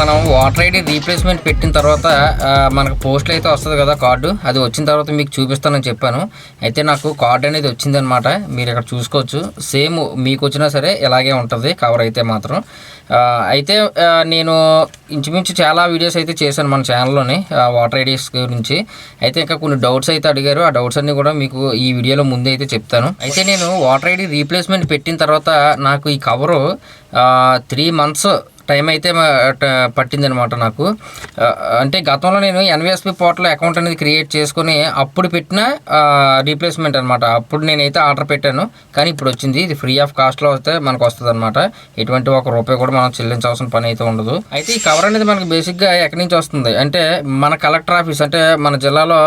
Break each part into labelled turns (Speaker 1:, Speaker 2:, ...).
Speaker 1: మనం voter ID replacement పెట్టిన తర్వాత మనకు పోస్ట్లో అయితే వస్తుంది కదా కార్డు, అది వచ్చిన తర్వాత మీకు చూపిస్తానని చెప్పాను. అయితే నాకు కార్డు అనేది వచ్చిందనమాట, మీరు ఇక్కడ చూసుకోవచ్చు. సేమ్ మీకు వచ్చినా సరే ఇలాగే ఉంటుంది కవర్ అయితే మాత్రం. అయితే నేను ఇంచుమించు చాలా వీడియోస్ అయితే చేశాను మన ఛానల్లోని వాటర్ ఐడీస్ గురించి. అయితే ఇంకా కొన్ని డౌట్స్ అయితే అడిగారు, ఆ డౌట్స్ అన్నీ కూడా మీకు ఈ వీడియోలో ముందే అయితే చెప్తాను. అయితే నేను వాటర్ ఐడి రీప్లేస్మెంట్ పెట్టిన తర్వాత నాకు ఈ కవరు 3 months టైం అయితే పట్టిందనమాట నాకు. అంటే గతంలో నేను ఎన్విఎస్పి పోర్టల్ అకౌంట్ అనేది క్రియేట్ చేసుకుని అప్పుడు పెట్టిన రీప్లేస్మెంట్ అనమాట. అప్పుడు నేనైతే ఆర్డర్ పెట్టాను, కానీ ఇప్పుడు వచ్చింది. ఇది ఫ్రీ ఆఫ్ కాస్ట్లో వస్తే మనకు వస్తుంది అనమాట. ఎటువంటి ₹1 కూడా మనం చెల్లించాల్సిన పని అయితే ఉండదు. అయితే ఈ కవర్ అనేది మనకు బేసిక్గా ఎక్కడి నుంచి వస్తుంది అంటే మన కలెక్టర్ ఆఫీస్, అంటే మన జిల్లాలో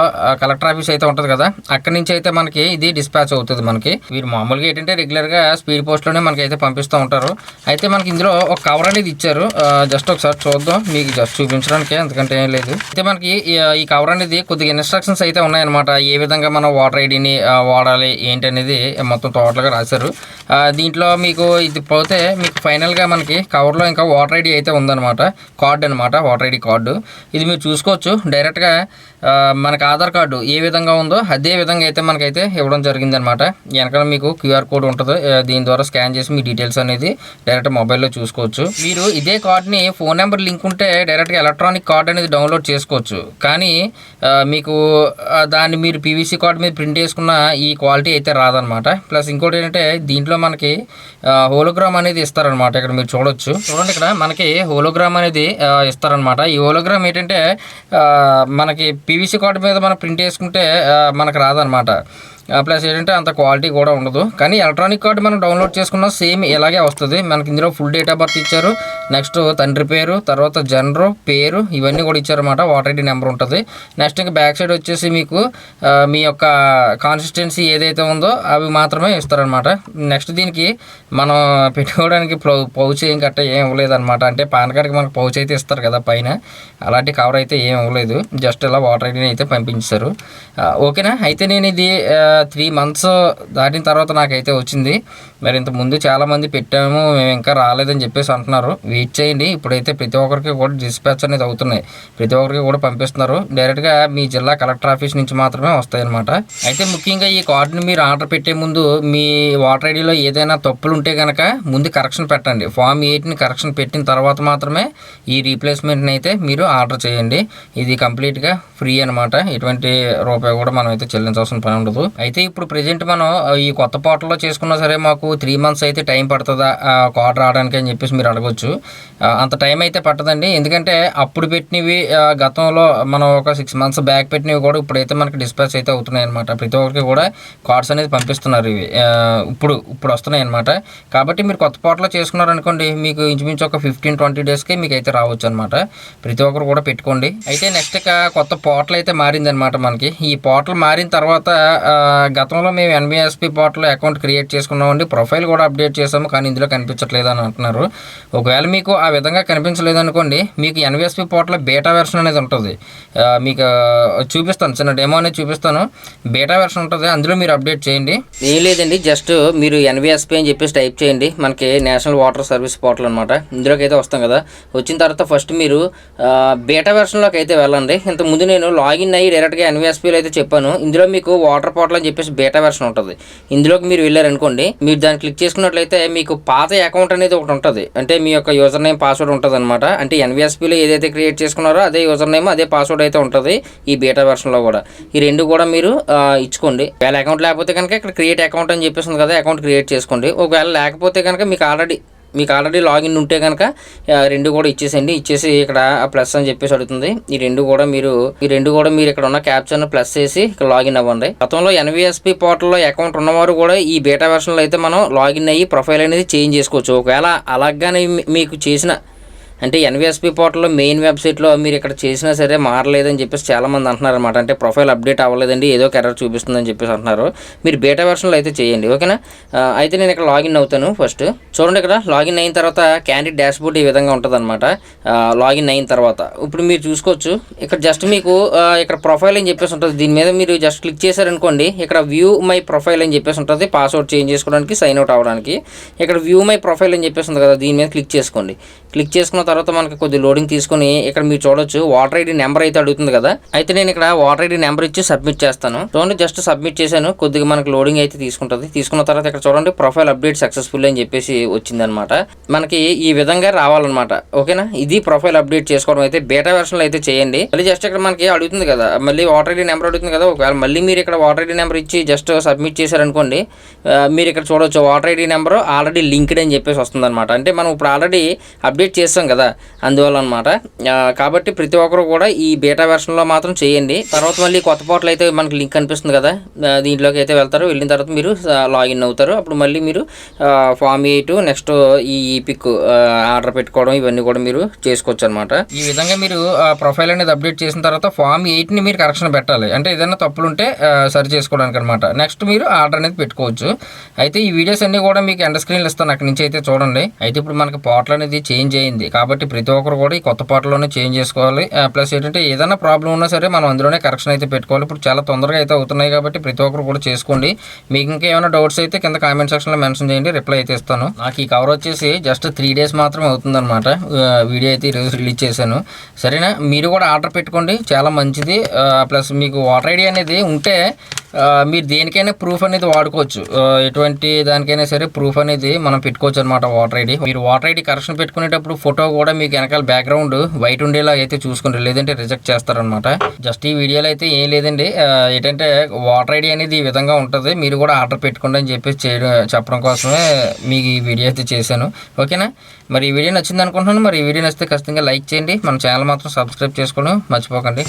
Speaker 1: కలెక్టర్ ఆఫీస్ అయితే ఉంటుంది కదా, అక్కడి నుంచి అయితే మనకి ఇది డిస్పాచ్ అవుతుంది మనకి. వీరు మామూలుగా ఏంటంటే రెగ్యులర్గా స్పీడ్ పోస్ట్లోనే మనకి అయితే పంపిస్తూ ఉంటారు. అయితే మనకి ఇందులో ఒక కవర్ అనేది ఇచ్చారు. జస్ట్ ఒకసారి చూద్దాం, మీకు జస్ట్ చూపించడానికి, ఎందుకంటే ఏం లేదు. అయితే మనకి ఈ కవర్ అనేది కొద్దిగా ఇన్స్ట్రక్షన్స్ అయితే ఉన్నాయన్నమాట. ఏ విధంగా మనం వాటర్ ఐడిని వాడాలి ఏంటి అనేది మొత్తం టోటల్గా రాశారు. దీంట్లో మీకు ఇది పోతే మీకు ఫైనల్గా మనకి కవర్లో ఇంకా వాటర్ ఐడి అయితే ఉందన్నమాట, కార్డు అనమాట, వాటర్ ఐడి కార్డు. ఇది మీరు చూసుకోవచ్చు. డైరెక్ట్గా మనకు ఆధార్ కార్డు ఏ విధంగా ఉందో అదే విధంగా అయితే మనకైతే ఇవ్వడం జరిగిందనమాట. వెనకాల మీకు QR కోడ్ ఉంటుంది, దీని ద్వారా స్కాన్ చేసి మీ డీటెయిల్స్ అనేది డైరెక్ట్ మొబైల్లో చూసుకోవచ్చు. మీరు ఇదే కార్డ్ని ఫోన్ నెంబర్ లింక్ ఉంటే డైరెక్ట్గా ఎలక్ట్రానిక్ కార్డ్ అనేది డౌన్లోడ్ చేసుకోవచ్చు. కానీ మీకు దాన్ని మీరు PVC కార్డ్ మీద ప్రింట్ చేసుకున్న ఈ క్వాలిటీ అయితే రాదనమాట. ప్లస్ ఇంకోటి ఏంటంటే దీంట్లో మనకి హోలోగ్రామ్ అనేది ఇస్తారనమాట. ఇక్కడ మీరు చూడొచ్చు, చూడండి ఇక్కడ మనకి హోలోగ్రామ్ అనేది ఇస్తారనమాట. ఈ హోలోగ్రామ్ ఏంటంటే మనకి PVC కార్డు మీద మనం ప్రింట్ చేసుకుంటే మనకు రాదనమాట. ప్లస్ ఏంటంటే అంత క్వాలిటీ కూడా ఉండదు. కానీ ఎలక్ట్రానిక్ కార్డు మనం డౌన్లోడ్ చేసుకున్న సేమ్ ఇలాగే వస్తుంది. మనకి ఇందులో ఫుల్ డేట్ ఆఫ్ బర్త్ ఇచ్చారు, నెక్స్ట్ తండ్రి పేరు, తర్వాత జనరు పేరు, ఇవన్నీ కూడా ఇచ్చారన్నమాట. వాటర్ ఐడి నెంబర్ ఉంటుంది. నెక్స్ట్ ఇంకా బ్యాక్ సైడ్ వచ్చేసి మీకు మీ యొక్క కాన్సిస్టెన్సీ ఏదైతే ఉందో అవి మాత్రమే ఇస్తారనమాట. నెక్స్ట్ దీనికి మనం పెట్టుకోవడానికి పౌచ్ ఏం గట్ట ఏం ఇవ్వలేదన్నమాట. అంటే పాన్ కార్డ్కి మనకు పౌచ్ అయితే ఇస్తారు కదా పైన, అలాంటి కవర్ అయితే ఏం ఇవ్వలేదు. జస్ట్ ఇలా వాటర్ ఐడిని అయితే పంపించారు. ఓకేనా. అయితే నేను ఇది 3 months దాటిన తర్వాత నాకైతే వచ్చింది. మరి ఇంతకుముందు చాలామంది పెట్టాము, మేము ఇంకా రాలేదని చెప్పేసి అంటున్నారు. వెయిట్ చేయండి. ఇప్పుడైతే ప్రతి ఒక్కరికి కూడా డిస్పాచ్ అనేది అవుతున్నాయి, ప్రతి ఒక్కరికి కూడా పంపిస్తున్నారు. డైరెక్ట్గా మీ జిల్లా కలెక్టర్ ఆఫీస్ నుంచి మాత్రమే వస్తాయి అనమాట. అయితే ముఖ్యంగా ఈ కార్డుని మీరు ఆర్డర్ పెట్టే ముందు మీ వాటర్ ఐడిలో ఏదైనా తప్పులు ఉంటే కనుక ముందు కరెక్షన్ పెట్టండి. Form 8ని కరెక్షన్ పెట్టిన తర్వాత మాత్రమే ఈ రీప్లేస్మెంట్ని అయితే మీరు ఆర్డర్ చేయండి. ఇది కంప్లీట్గా ఫ్రీ అనమాట, ఎటువంటి రూపాయి కూడా మనం అయితే చెల్లించాల్సిన పని ఉండదు. అయితే ఇప్పుడు ప్రెజెంట్ మనం ఈ కొత్త పోర్టల్లో చేసుకున్నా సరే మాకు 3 months అయితే టైం పడుతుందా కార్డు రావడానికి అని చెప్పేసి మీరు అడగొచ్చు. అంత టైం అయితే పట్టదండి, ఎందుకంటే అప్పుడు పెట్టినవి గతంలో మనం ఒక 6 months బ్యాక్ పెట్టినవి కూడా ఇప్పుడైతే మనకి డిస్పాచ్ అయితే అవుతున్నాయి అనమాట. ప్రతి ఒక్కరికి కూడా కార్డ్స్ అనేది పంపిస్తున్నారు. ఇవి ఇప్పుడు వస్తున్నాయి అనమాట. కాబట్టి మీరు కొత్త పోర్టల్లో చేసుకున్నారనుకోండి, మీకు ఇంచుమించు ఒక 15-20 daysకి మీకు అయితే రావచ్చు అనమాట. ప్రతి ఒక్కరు కూడా పెట్టుకోండి. అయితే నెక్స్ట్ ఇక కొత్త పోర్టల్ అయితే మారిందనమాట మనకి. ఈ పోర్టల్ మారిన తర్వాత గతంలో మేము ఎన్విఎస్పి పోర్టల్ అకౌంట్ క్రియేట్ చేసుకున్నామండి, ప్రొఫైల్ కూడా అప్డేట్ చేసాము, కానీ ఇందులో కనిపించట్లేదు అని అంటున్నారు. ఒకవేళ మీకు ఆ విధంగా కనిపించలేదు అనుకోండి, మీకు ఎన్విఎస్పి పోర్టల్ బేటా వెర్షన్ అనేది ఉంటుంది. మీకు చూపిస్తాను, చిన్న డెమో అనేది చూపిస్తాను. బేటా వెర్షన్ ఉంటుంది, అందులో మీరు అప్డేట్ చేయండి. ఏం లేదండి, జస్ట్ మీరు ఎన్విఎస్పి అని చెప్పేసి టైప్ చేయండి. మనకి నేషనల్ వాటర్ సర్వీస్ పోర్టల్ అనమాట. ఇందులోకి అయితే వస్తాం కదా. వచ్చిన తర్వాత ఫస్ట్ మీరు బేటా వెర్షన్లోకి అయితే వెళ్ళండి. ఇంతకుముందు నేను లాగిన్ అయ్యి డైరెక్ట్గా ఎన్విఎస్పిలో అయితే చెప్పాను. ఇందులో మీకు వాటర్ పోర్టల్ అని చెప్పేసి బేటా వెర్షన్ ఉంటుంది. ఇందులోకి మీరు వెళ్ళారనుకోండి, మీరు దాన్ని క్లిక్ చేసుకున్నట్లయితే మీకు పాత అకౌంట్ అనేది ఒకటి ఉంటుంది. అంటే మీ యొక్క యూజర్ నేమ్ పాస్వర్డ్ ఉంటుంది అనమాట. అంటే ఎన్విఎస్పిలో ఏదైతే క్రియేట్ చేసుకున్నారో అదే యూజర్ నేమ్ అదే పాస్వర్డ్ అయితే ఉంటుంది ఈ బేటా వెర్షన్లో కూడా. ఈ రెండు కూడా మీరు ఇచ్చుకోండి. ఒకవేళ అకౌంట్ లేకపోతే కనుక ఇక్కడ క్రియేట్ అకౌంట్ అని చెప్పేసి ఉంది కదా, అకౌంట్ క్రియేట్ చేసుకోండి. ఒకవేళ లేకపోతే కనుక మీకు ఆల్రెడీ లాగిన్ ఉంటే కనుక రెండు కూడా ఇచ్చేసేయండి. ఇచ్చేసి ఇక్కడ ప్లస్ అని చెప్పేసి అడుగుతుంది. ఈ రెండు కూడా మీరు ఇక్కడ ఉన్న క్యాప్చర్ను ప్లస్ చేసి ఇక్కడ లాగిన్ అవ్వండి. గతంలో ఎన్విఎస్పి పోర్టల్లో అకౌంట్ ఉన్నవారు కూడా ఈ బేటా వెర్షన్లో అయితే మనం లాగిన్ అయ్యి ప్రొఫైల్ అనేది చేంజ్ చేసుకోవచ్చు. ఒకవేళ అలాగానే మీకు చేసిన అంటే ఎన్విఎస్పి పోర్టల్లో మెయిన్ వెబ్సైట్లో మీరు ఇక్కడ చేసినా సరే మారలేదని చెప్పేసి చాలామంది అంటున్నారు అనమాట. అంటే ప్రొఫైల్ అప్డేట్ అవ్వలేదండి, ఏదో ఒక ఎర్రర్ చూపిస్తుందని చెప్పేసి అంటున్నారు. మీరు బేటా వెర్షన్లో అయితే చేయండి. ఓకేనా. అయితే నేను ఇక్కడ లాగిన్ అవుతాను. ఫస్ట్ చూడండి, ఇక్కడ లాగిన్ అయిన తర్వాత క్యాండిడేట్ డాష్బోర్డ్ ఈ విధంగా ఉంటుంది అనమాట. లాగిన్ అయిన తర్వాత ఇప్పుడు మీరు చూసుకోవచ్చు, ఇక్కడ జస్ట్ మీకు ఇక్కడ ప్రొఫైల్ అని చెప్పేసి ఉంటుంది. దీని మీద మీరు జస్ట్ క్లిక్ చేశారనుకోండి, ఇక్కడ వ్యూ మై ప్రొఫైల్ అని చెప్పేసి ఉంటుంది. పాస్వర్డ్ చేంజ్ చేసుకోవడానికి, సైన్ అవుట్ అవ్వడానికి. ఇక్కడ వ్యూ మై ప్రొఫైల్ అని చెప్పేసి ఉంది కదా, దీని మీద క్లిక్ చేసుకోండి. క్లిక్ చేసుకున్న తర్వాత మనకి కొద్ది లోడింగ్ తీసుకుని ఇక్కడ మీరు చూడొచ్చు వాటర్ ఐడి నెంబర్ అయితే అడుగుతుంది కదా. అయితే నేను ఇక్కడ వాటర్ ఐడి నెంబర్ ఇచ్చి సబ్మిట్ చేస్తాను. చూడండి జస్ట్ సబ్మిట్ చేశాను. కొద్దిగా మనకి లోడింగ్ అయితే తీసుకుంటుంది. తీసుకున్న తర్వాత ఇక్కడ చూడండి ప్రొఫైల్ అప్డేట్ సక్సెస్ఫుల్ అని చెప్పేసి వచ్చిందనమాట. మనకి ఈ విధంగా రావాలన్నమాట. ఓకేనా, ఇది ప్రొఫైల్ అప్డేట్ చేసుకోవడం అయితే బేటా వెర్షన్లో అయితే చేయండి. మళ్ళీ జస్ట్ ఇక్కడ మనకి అడుగుతుంది కదా, మళ్ళీ వాటర్ ఐడి నెంబర్ అడుగుతుంది కదా. ఒకవేళ మళ్ళీ మీరు ఇక్కడ వాటర్ ఐడి నెంబర్ ఇచ్చి జస్ట్ సబ్మిట్ చేశారనుకోండి, మీరు ఇక్కడ చూడవచ్చు voter ID number already linked అని చెప్పేసి వస్తుంది అనమాట. అంటే మనం ఇప్పుడు ఆల్రెడీ అప్డేట్ చేస్తాం కదా, అందువల్ల అనమాట. కాబట్టి ప్రతి ఒక్కరు కూడా ఈ బేటా వెర్షన్లో మాత్రం చేయండి. తర్వాత మళ్ళీ కొత్త పోర్టల్ అయితే మనకి లింక్ కనిపిస్తుంది కదా, దీంట్లోకి అయితే వెళ్తారు. వెళ్ళిన తర్వాత మీరు లాగిన్ అవుతారు. అప్పుడు మళ్ళీ మీరు ఫామ్ 8 నెక్స్ట్ ఈ పిక్ ఆర్డర్ పెట్టుకోవడం ఇవన్నీ కూడా మీరు చేసుకోవచ్చు అనమాట. ఈ విధంగా మీరు ప్రొఫైల్ అనేది అప్డేట్ చేసిన తర్వాత ఫామ్ 8ని మీరు కరెక్షన్ పెట్టాలి. అంటే ఏదైనా తప్పులు ఉంటే సరి చేసుకోవడానికి అనమాట. నెక్స్ట్ మీరు ఆర్డర్ అనేది పెట్టుకోవచ్చు. అయితే ఈ వీడియోస్ అన్ని కూడా మీకు ఎండ్ స్క్రీన్లు ఇస్తాను, అక్కడి నుంచి అయితే చూడండి. అయితే ఇప్పుడు మనకి పోర్టల్ అనేది చేంజ్ అయింది కాబట్టి ప్రతి ఒక్కరు కూడా ఈ కొత్త పోర్టల్లోనే చేంజ్ చేసుకోవాలి. ప్లస్ ఏంటంటే ఏదైనా ప్రాబ్లం ఉన్నా సరే మనం అందులోనే కరెక్షన్ అయితే పెట్టుకోవాలి. ఇప్పుడు చాలా తొందరగా అయితే అవుతున్నాయి కాబట్టి ప్రతి ఒక్కరు కూడా చేసుకోండి. మీకు ఇంకా ఏమైనా డౌట్స్ అయితే కింద కామెంట్ సెక్షన్లో మెన్షన్ చేయండి, రిప్లై అయితే ఇస్తాను. నాకు ఈ కవర్ వచ్చేసి జస్ట్ 3 days మాత్రమే అవుతుందన్నమాట. వీడియో అయితే ఈరోజు రిలీజ్ చేశాను. సరేనా, మీరు కూడా ఆర్డర్ పెట్టుకోండి, చాలా మంచిది. ప్లస్ మీకు వాటర్ ఐడి అనేది ఉంటే మీరు దేనికైనా ప్రూఫ్ అనేది వాడుకోవచ్చు. ఎటువంటి దానికైనా సరే ప్రూఫ్ అనేది మనం పెట్టుకోవచ్చు అనమాట. వాటర్ ఐడి మీరు వాటర్ ఐడి కరెక్షన్ పెట్టుకునేటప్పుడు ఫోటో కూడా మీకు వెనకాల బ్యాక్గ్రౌండ్ వైట్ ఉండేలా అయితే చూసుకోండి, లేదంటే రిజెక్ట్ చేస్తారనమాట. జస్ట్ ఈ వీడియోలో అయితే ఏం లేదండి, ఏంటంటే వాటర్ ఐడి అనేది ఈ విధంగా ఉంటుంది. మీరు కూడా ఆర్డర్ పెట్టుకోండి అని చెప్పేసి చెప్పడం కోసమే మీకు ఈ వీడియో అయితే చేశాను. ఓకేనా, మరి ఈ వీడియో నచ్చింది అనుకుంటున్నాను. మరి ఈ వీడియో నచ్చితే ఖచ్చితంగా లైక్ చేయండి. మన ఛానల్ మాత్రం సబ్స్క్రైబ్ చేసుకోవడం మర్చిపోకండి.